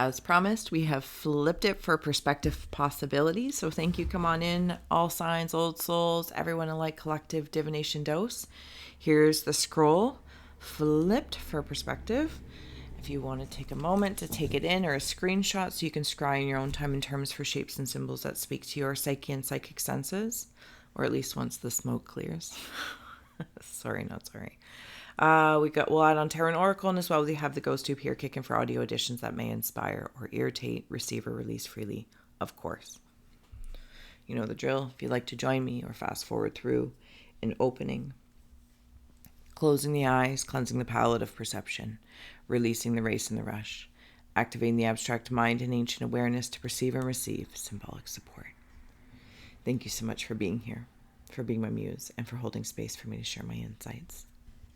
As promised, we have flipped it for perspective possibilities. So thank you. Come on in, all signs, old souls, everyone in like collective divination dose. Here's the scroll flipped for perspective. If you want to take a moment to take it in or a screenshot so you can scry in your own time in terms for shapes and symbols that speak to your psyche and psychic senses, or at least once the smoke clears. Sorry, not sorry. We'll add on Tarot and Oracle, and as well we have the Ghost Tube here kicking for audio editions that may inspire or irritate, receive or release freely, of course. You know the drill. If you'd like to join me or fast forward through an opening, closing the eyes, cleansing the palette of perception, releasing the race and the rush, activating the abstract mind and ancient awareness to perceive and receive symbolic support. Thank you so much for being here, for being my muse, and for holding space for me to share my insights.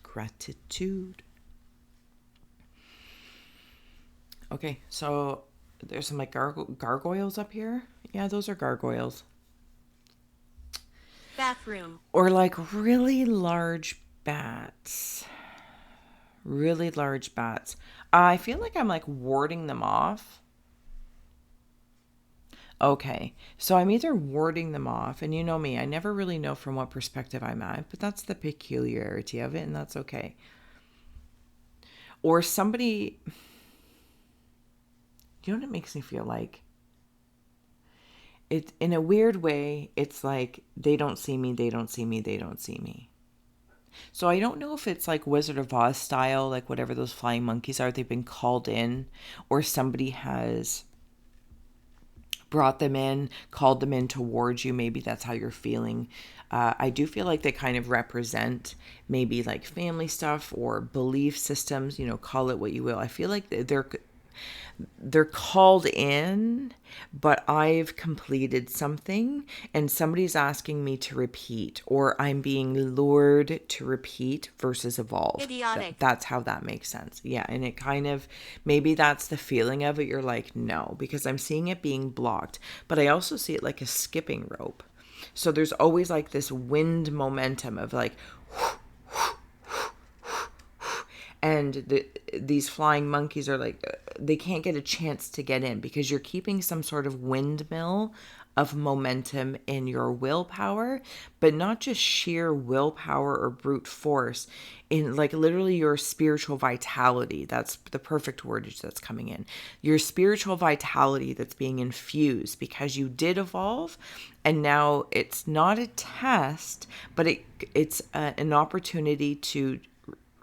Gratitude. Okay, so there's some like gargoyles up here. Yeah, those are gargoyles. Bathroom. Or like really large bats. Really large bats. I feel like I'm like warding them off. Okay, so I'm either warding them off, and you know me, I never really know from what perspective I'm at, but that's the peculiarity of it, and that's okay. Or somebody, you know what it makes me feel like? It, in a weird way, it's like, they don't see me, they don't see me, they don't see me. So I don't know if it's like Wizard of Oz style, like whatever those flying monkeys are, they've been called in, or somebody has brought them in, called them in towards you. Maybe that's how you're feeling. I do feel like they kind of represent maybe like family stuff or belief systems, you know, call it what you will. I feel like they're called in, but I've completed something and somebody's asking me to repeat, or I'm being lured to repeat versus evolve. Idiotic. That's how that makes sense. Yeah. And it kind of, maybe that's the feeling of it. You're like, no, because I'm seeing it being blocked, but I also see it like a skipping rope. So there's always like this wind momentum of like, and these flying monkeys are like, they can't get a chance to get in because you're keeping some sort of windmill of momentum in your willpower, but not just sheer willpower or brute force, in like literally your spiritual vitality. That's the perfect wordage that's coming in. Your spiritual vitality that's being infused because you did evolve, and now it's not a test, but it's an opportunity to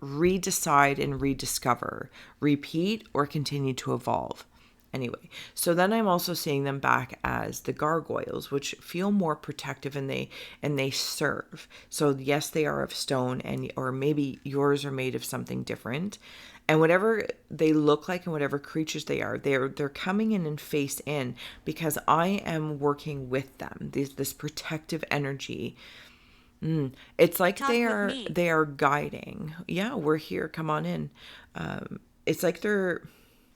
redecide and rediscover, repeat, or continue to evolve. Anyway, so then I'm also seeing them back as the gargoyles, which feel more protective, and they serve. So yes, they are of stone, and or maybe yours are made of something different. And whatever they look like and whatever creatures they are, they're coming in and face in because I am working with them. This protective energy. It's like they are guiding. Yeah, we're here. Come on in. It's like they're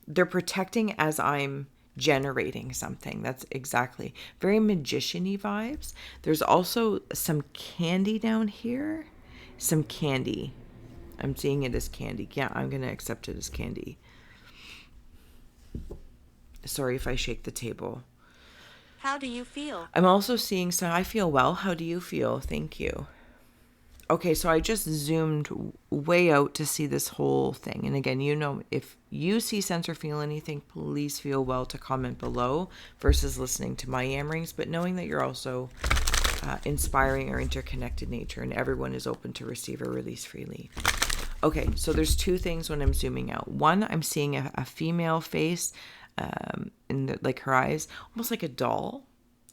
protecting as I'm generating something. That's exactly very magician-y vibes. There's also some candy down here. Some candy. I'm seeing it as candy. Yeah, I'm gonna accept it as candy. Sorry if I shake the table. How do you feel? I'm also seeing some. I feel well. How do you feel? Thank you. Okay, so I just zoomed way out to see this whole thing. And again, you know, if you see, sense, or feel anything, please feel well to comment below versus listening to my yammerings, but knowing that you're also inspiring or interconnected nature, and everyone is open to receive or release freely. Okay, so there's two things when I'm zooming out. One, I'm seeing a female face in like her eyes, almost like a doll.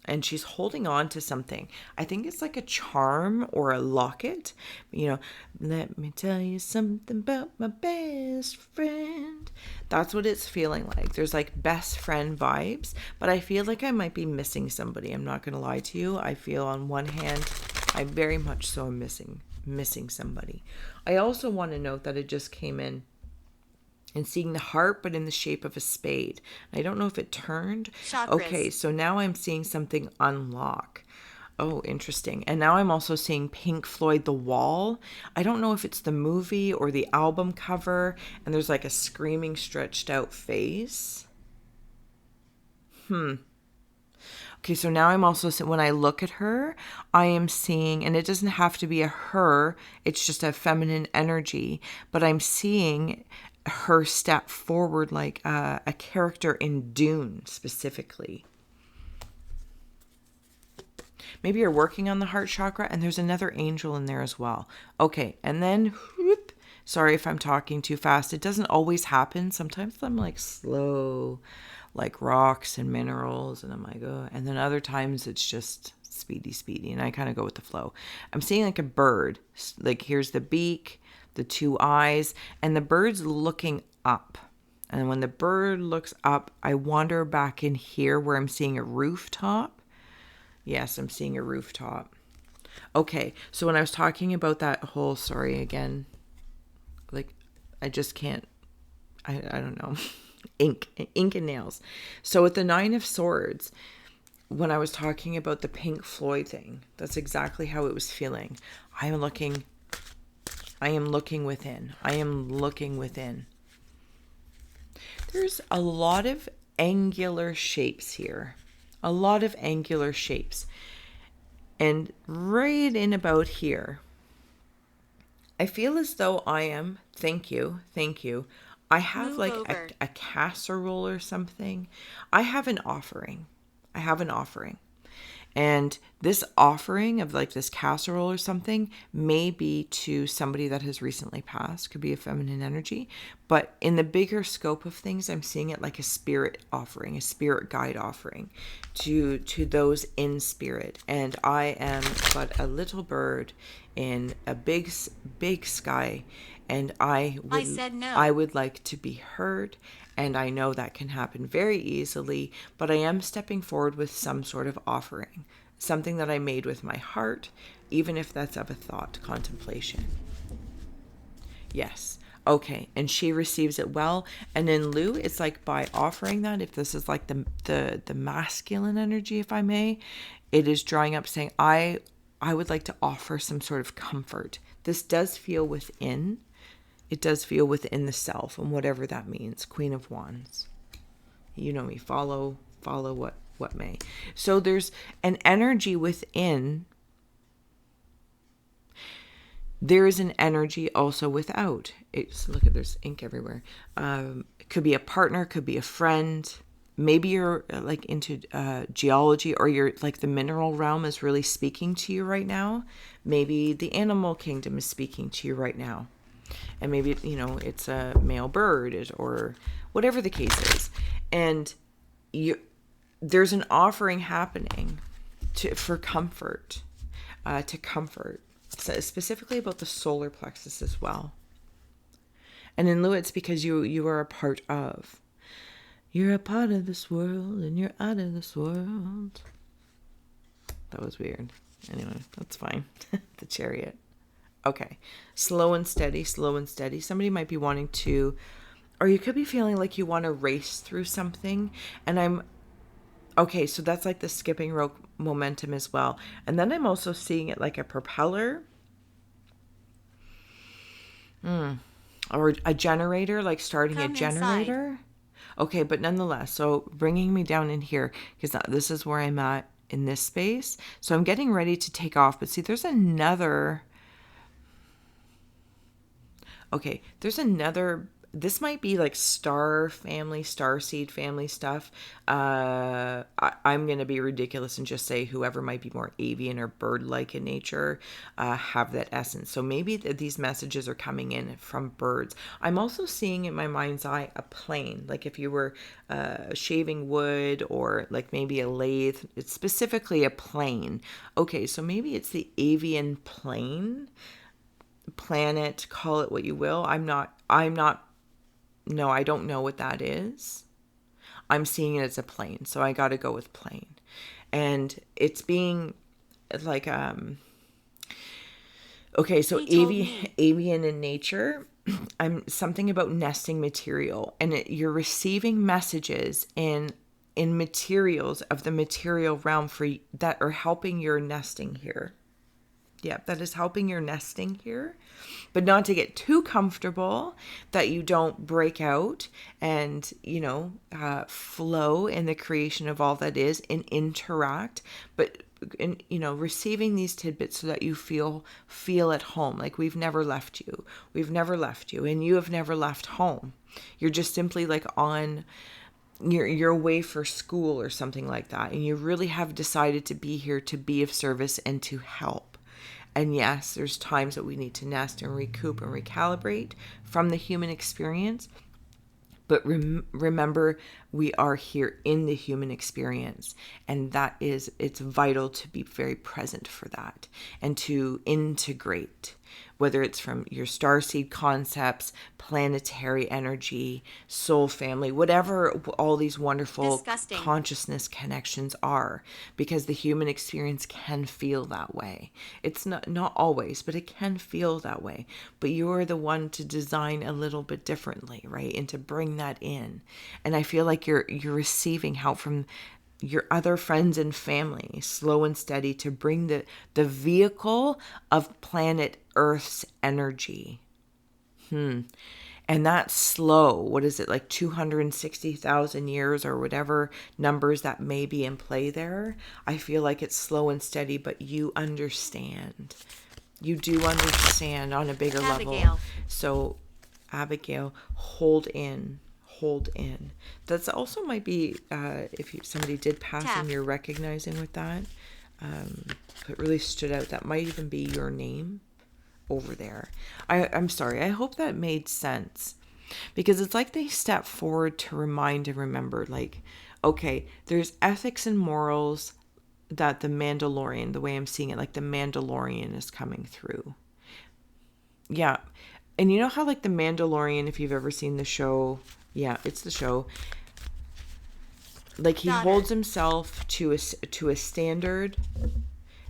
And she's holding on to something. I think it's like a charm or a locket. You know, let me tell you something about my best friend. That's what it's feeling like. There's like best friend vibes, but I feel like I might be missing somebody. I'm not going to lie to you. I feel on one hand, I very much so am missing somebody. I also want to note that it just came in and seeing the heart, but in the shape of a spade. I don't know if it turned. Chakras. Okay, so now I'm seeing something unlock. Oh, interesting. And now I'm also seeing Pink Floyd, The Wall. I don't know if it's the movie or the album cover, and there's like a screaming, stretched out face. Okay, so now I'm also, when I look at her, I am seeing, and it doesn't have to be a her, it's just a feminine energy, but I'm seeing her step forward like a character in Dune specifically. Maybe you're working on the heart chakra and there's another angel in there as well. Okay, and then, whoop, sorry if I'm talking too fast. It doesn't always happen. Sometimes I'm like slow, like rocks and minerals, and I'm like, oh. And then other times it's just speedy, and I kind of go with the flow. I'm seeing like a bird. Like here's the beak, the two eyes, and the bird's looking up. And when the bird looks up, I wander back in here where I'm seeing a rooftop. Yes, I'm seeing a rooftop. Okay, so when I was talking about that whole, sorry again, like I just can't, I don't know, ink and nails. So with the Nine of Swords, when I was talking about the Pink Floyd thing, that's exactly how it was feeling. I am looking within. I am looking within. There's a lot of angular shapes here. A lot of angular shapes. And right in about here, I feel as though I am, thank you. I have Move like over. a casserole or something. I have an offering. And this offering of like this casserole or something may be to somebody that has recently passed, could be a feminine energy. But in the bigger scope of things, I'm seeing it like a spirit offering, a spirit guide offering to those in spirit. And I am but a little bird in a big sky, and I said I no. would like to be heard, and I know that can happen very easily, but I am stepping forward with some sort of offering, something that I made with my heart, even if that's of a thought contemplation. Yes. Okay. And she receives it well. And in lieu, it's like by offering that, if this is like the masculine energy, if I may, it is drawing up saying, I would like to offer some sort of comfort. This does feel within. It does feel within the self, and whatever that means. Queen of Wands. You know me. Follow what may. So there's an energy within. There is an energy also without. It's, look at, there's ink everywhere. It could be a partner, could be a friend. Maybe you're like into geology, or you're like the mineral realm is really speaking to you right now. Maybe the animal kingdom is speaking to you right now. And maybe, it's a male bird or whatever the case is. And there's an offering happening for comfort, to comfort. Specifically about the solar plexus as well. And in lieu, it's because you are a part of. You're a part of this world and you're out of this world. That was weird. Anyway, that's fine. The Chariot. Okay. Slow and steady. Somebody might be wanting to, or you could be feeling like you want to race through something. And okay, so that's like the skipping rope momentum as well. And then I'm also seeing it like a propeller. Or a generator, like starting a Come inside. generator. Okay, but nonetheless, so bringing me down in here, because this is where I'm at in this space. So I'm getting ready to take off. But see, there's another. Okay, there's another. This might be like starseed family stuff. I'm going to be ridiculous and just say whoever might be more avian or bird-like in nature have that essence. So maybe these messages are coming in from birds. I'm also seeing in my mind's eye a plane. Like if you were shaving wood, or like maybe a lathe. It's specifically a plane. Okay, so maybe it's the avian plane, planet, call it what you will. No, I don't know what that is. I'm seeing it as a plane, so I got to go with plane. And it's being like okay, so He told me. avian in nature. I'm something about nesting material, and you're receiving messages in materials of the material realm that are helping your nesting here. Yeah, that is helping your nesting here, but not to get too comfortable that you don't break out and, flow in the creation of all that is and interact, but receiving these tidbits so that you feel at home. Like we've never left you. We've never left you, and you have never left home. You're just simply like on you're away for school or something like that, and you really have decided to be here to be of service and to help. And yes, there's times that we need to nest and recoup and recalibrate from the human experience. But remember, we are here in the human experience, and it's vital to be very present for that and to integrate, whether it's from your starseed concepts, planetary energy, soul family, whatever all these wonderful Disgusting. consciousness connections are, because the human experience can feel that way. It's not always, but it can feel that way. But you're the one to design a little bit differently, right? And to bring that in. And I feel like you're receiving help from your other friends and family, slow and steady, to bring the vehicle of planet Earth's energy. And that's slow. What is it, like 260,000 years or whatever numbers that may be in play there? I feel like it's slow and steady, but you understand. You do understand on a bigger Abigail. level. So, Abigail, hold in. Hold in. That's also might be, if somebody did pass Tap. and you're recognizing with that, it really stood out. That might even be your name over there. I'm sorry. I hope that made sense, because it's like they step forward to remind and remember, like, okay, there's ethics and morals that the Mandalorian, the way I'm seeing it, like the Mandalorian is coming through. Yeah. And you know how like the Mandalorian, if you've ever seen the show, yeah, it's the show. Like he Daughter. holds himself to a standard,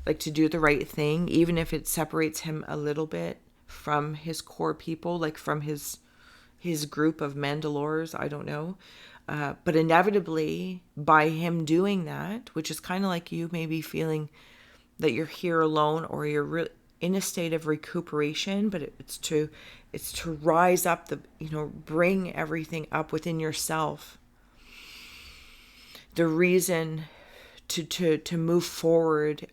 like to do the right thing, even if it separates him a little bit from his core people, like from his group of Mandalores. I don't know. But inevitably, by him doing that, which is kind of like you maybe feeling that you're here alone, or you're in a state of recuperation, but it's to rise up, bring everything up within yourself. The reason to move forward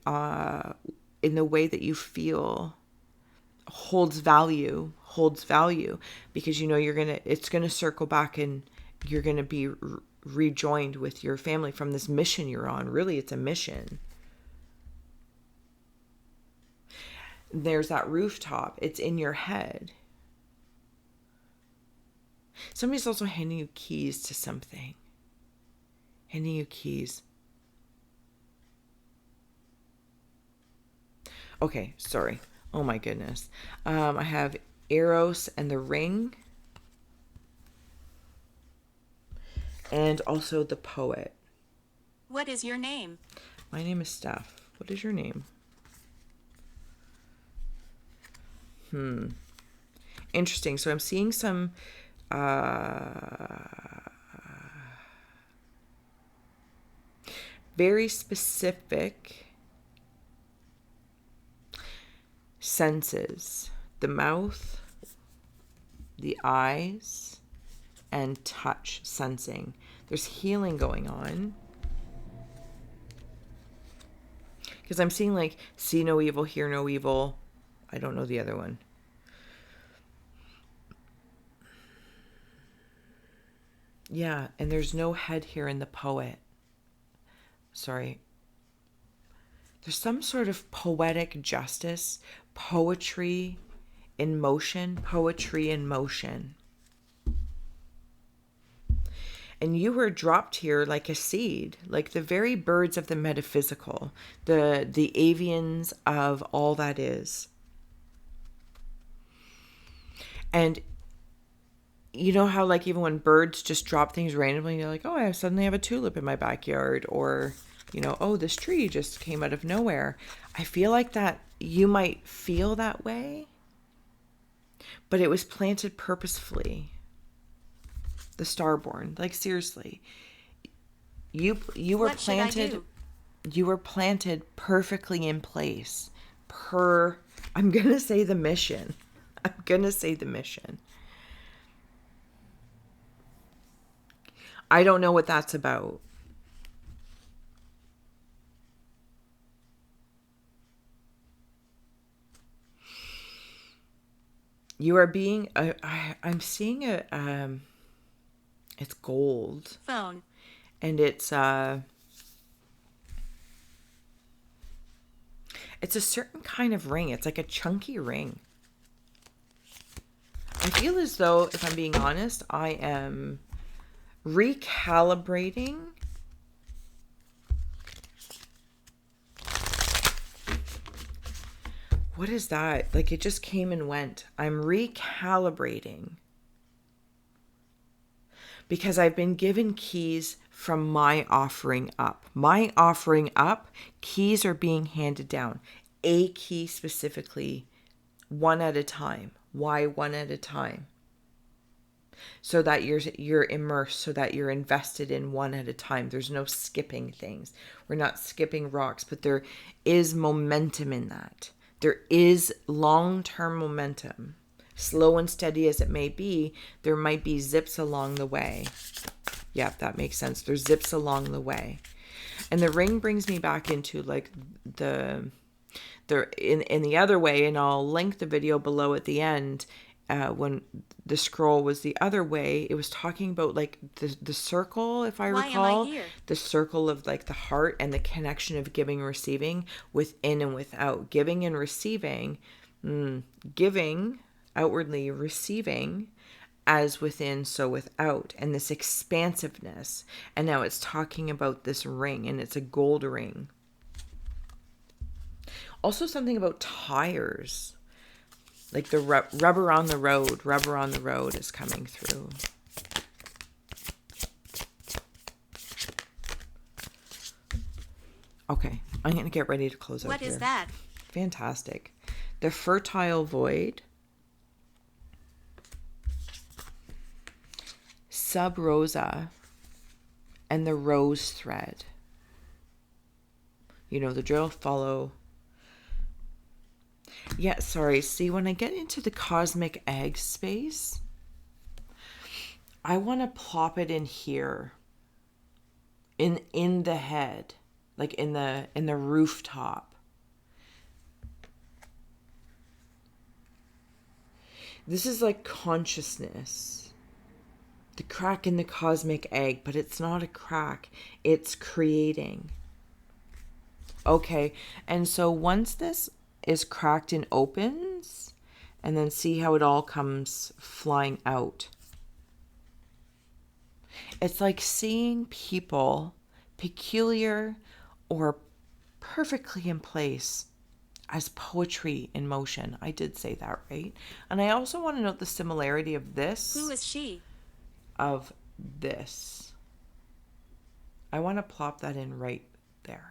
in the way that you feel holds value, because it's gonna circle back, and you're gonna be rejoined with your family from this mission you're on. Really, it's a mission. There's that rooftop. It's in your head. Somebody's also handing you keys to something. Handing you keys. Okay, sorry. Oh my goodness. I have Eros and the ring. And also the poet. What is your name? My name is STEPH. What is your name? Interesting. So I'm seeing some very specific senses. The mouth, the eyes, and touch sensing. There's healing going on. Because I'm seeing like, see no evil, hear no evil. I don't know the other one. Yeah, and there's no head here in the poet. Sorry. There's some sort of poetic justice, poetry in motion. And you were dropped here like a seed, like the very birds of the metaphysical, the avians of all that is. And you know how like even when birds just drop things randomly, you're like, oh, I suddenly have a tulip in my backyard, or, oh, this tree just came out of nowhere. I feel like that you might feel that way, but it was planted purposefully. The starborn, like seriously, you were What should I planted. do? You were planted perfectly in place I'm going to say the mission. I'm going to say the mission. I don't know what that's about. You are being, I'm seeing it's gold. Phone. And it's a certain kind of ring. It's like a chunky ring. I feel as though, if I'm being honest, I am recalibrating what is that? Like, it just came and went. I'm recalibrating because I've been given keys from my offering up. My offering up, keys are being handed down. A key specifically, one at a time. Why one at a time? So that you're immersed, so that you're invested in one at a time. There's no skipping things. We're not skipping rocks, but there is momentum in that. There is long-term momentum. Slow and steady as it may be, there might be zips along the way. Yeah, that makes sense. There's zips along the way. And the ring brings me back into like in the other way, and I'll link the video below at the end. When the scroll was the other way, it was talking about like the circle, if I recall. Why am I here? The circle of like the heart and the connection of giving and receiving within and without. Giving and receiving, giving outwardly, receiving as within, so without, and this expansiveness. And now it's talking about this ring, and it's a gold ring. Also something about tires. Like the rubber on the road is coming through. Okay, I'm going to get ready to close out What here. is that? Fantastic. The fertile void. Sub rosa. And the rose thread. You know the drill, follow. Yeah, sorry. See, when I get into the cosmic egg space, I want to plop it in here. In the head, like in the rooftop. This is like consciousness. The crack in the cosmic egg, but it's not a crack. It's creating. Okay, and so once this is cracked and opens, and then see how it all comes flying out. It's like seeing people peculiar or perfectly in place as poetry in motion. I did say that, right? And I also want to note the similarity of this. Who is she? Of this. I want to plop that in right there.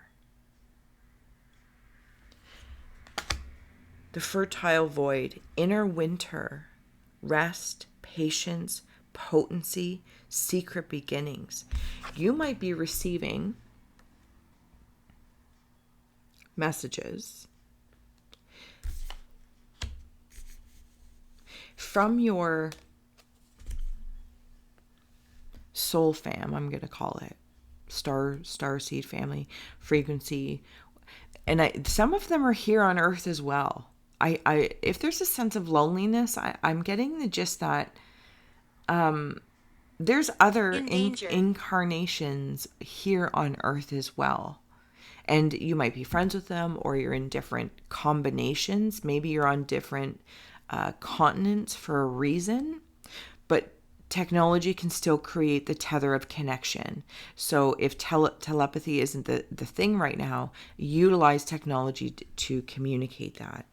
The fertile void, inner winter, rest, patience, potency, secret beginnings. You might be receiving messages from your soul fam, I'm going to call it. Star seed family, frequency. And some of them are here on Earth as well. If there's a sense of loneliness, I'm getting the gist that there's other incarnations here on Earth as well. And you might be friends with them, or you're in different combinations. Maybe you're on different continents for a reason. But technology can still create the tether of connection. So if telepathy isn't the thing right now, utilize technology to communicate that.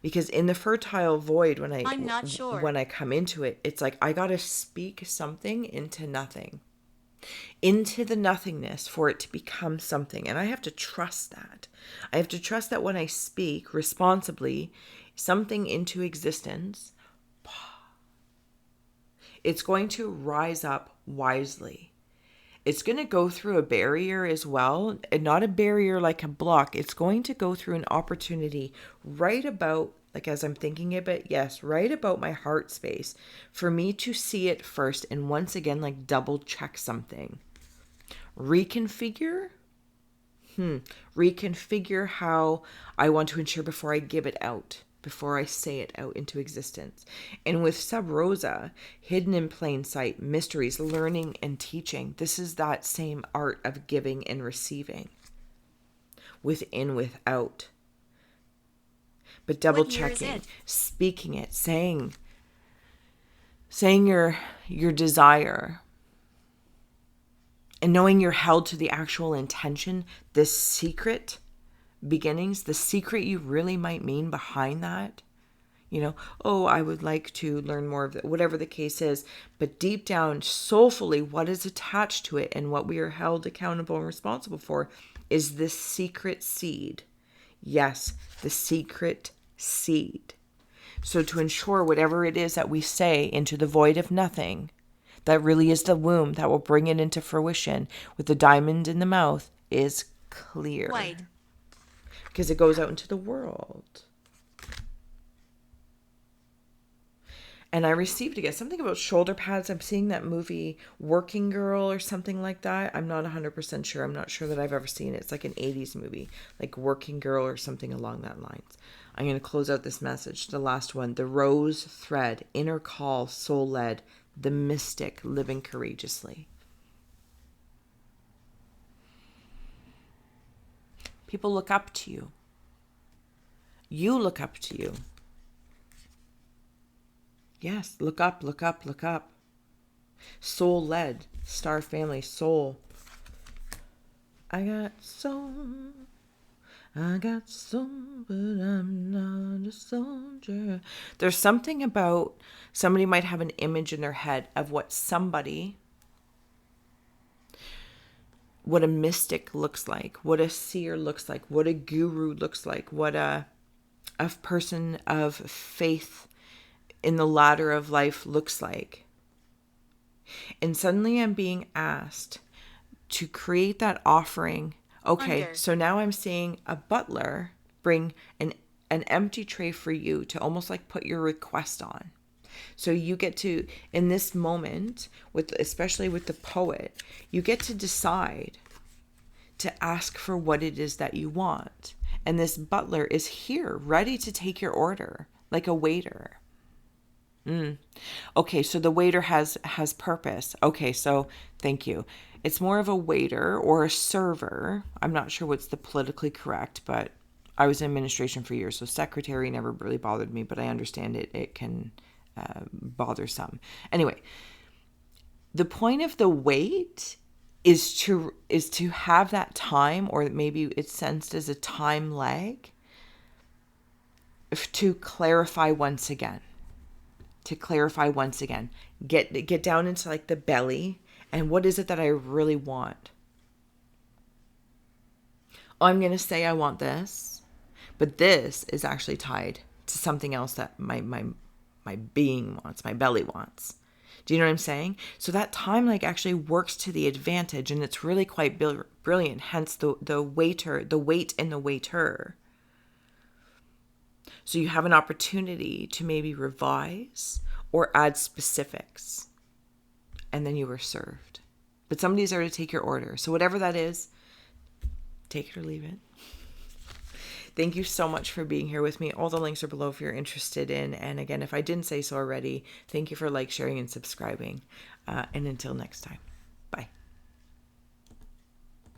Because in the fertile void, I'm not sure. when I come into it, it's like I got to speak something into nothing. Into the nothingness for it to become something. And I have to trust that. I have to trust that when I speak responsibly something into existence, it's going to rise up wisely. It's going to go through a barrier as well, and not a barrier like a block. It's going to go through an opportunity right about, like as I'm thinking of it, yes, right about my heart space for me to see it first and once again, like double check something. Reconfigure. Reconfigure how I want to ensure before I give it out, before I say it out into existence. And with Sub Rosa, hidden in plain sight, mysteries, learning and teaching, this is that same art of giving and receiving. Within, without. But double checking, speaking it, saying your desire. And knowing you're held to the actual intention, the secret beginnings, the secret you really might mean behind that. You know, oh, I would like to learn more of it, whatever the case is. But deep down, soulfully, what is attached to it and what we are held accountable and responsible for is this secret seed. Yes, the secret seed. So to ensure whatever it is that we say into the void of nothing, that really is the womb that will bring it into fruition with the diamond in the mouth, is clear. White. Because it goes out into the world. And I received again something about shoulder pads. I'm seeing that movie Working Girl or something like that. I'm not 100% sure. I'm not sure that I've ever seen it. It's like an 80s movie, like Working Girl or something along that lines. I'm going to close out this message. The last one. The rose thread, inner call, soul led, the mystic living courageously. People look up to you. You look up to you. Yes, look up, look up, look up. Soul led, star family, soul. I got soul, but I'm not a soldier. There's something about somebody might have an image in their head of what a mystic looks like, what a seer looks like, what a guru looks like, what a person of faith in the ladder of life looks like. And suddenly I'm being asked to create that offering. Okay, so now I'm seeing a butler bring an empty tray for you to almost like put your request on. So you get to, in this moment, especially with the poet, you get to decide to ask for what it is that you want. And this butler is here, ready to take your order, like a waiter. Okay, so the waiter has purpose. Okay, so thank you. It's more of a waiter or a server. I'm not sure what's the politically correct, but I was in administration for years, so secretary never really bothered me, but I understand it can bother some. Anyway, the point of the wait is to have that time, or maybe it's sensed as a time lag, to clarify once again. Get down into like the belly, and what is it that I really want? Oh, I'm going to say I want this, but this is actually tied to something else that my being wants, my belly wants. Do you know what I'm saying? So that time like actually works to the advantage, and it's really quite brilliant. Hence the waiter, the wait and the waiter. So you have an opportunity to maybe revise or add specifics, and then you were served. But somebody's there to take your order. So whatever that is, take it or leave it. Thank you so much for being here with me. All the links are below if you're interested in. And again, if I didn't say so already, thank you for sharing, and subscribing. And until next time.